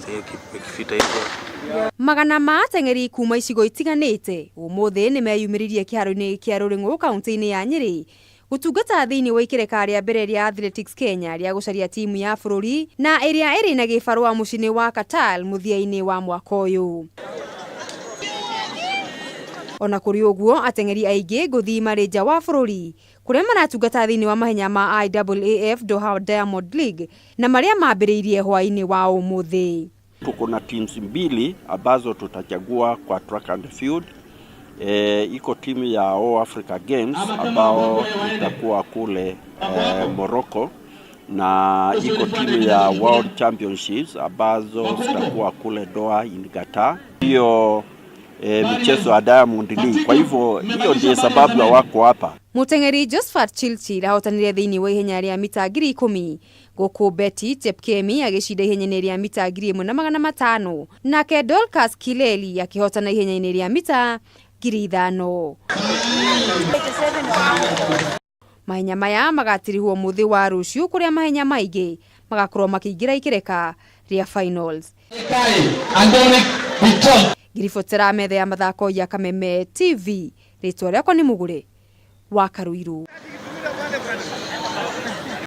kifita hivyo. Magana ma ateng'eri kuma icigo itiganite umuthi ni meyumiririe kiharoini kia Ruring'u kaunti-ini ya Nyeri gutungata thiini wa ikireka ria mbere ria Athletics Kenya ria gucaria timu ya bururi na iria iri na gibarua mucini wa Qatar muthia-ini wa mwaka uyu. Ona kuri uguo ateng'eri aingi nguthi mari nja wa bururi kuria maratungata thiini wa mahenya ma IAAF Doha Diamond League na maria mambiriirie hwaini wa umuthi. Tuko na teams mbili ambazo tutachagua kwa track and field. Iko timu ya All Africa Games ambao itakuwa kule Morocco, na iko timu ya World Championships ambazo zitakuwa kule Doha in Qatar. Hiyo michezo ya Diamond League. Kwa hivyo hiyo ndiyo sababu wako hapa. Muteng'eri Josephat Chilchi ahotanire thiini wa ihenya ria mita 10,000 guku Betty Chepkemi agicinda ihenya ria mita 1,500 nake Dorcas Kileli akihotana ihenya ria mita 5,000. Mahenya maya magatirihwo muthi wa ruciu kuria mahenya maingi magakorwo makiingira ikireka ria finals. Girifotera metha ya mathako ya Kameme TV ritwa riakwa ni Mugure wa Ruring'u.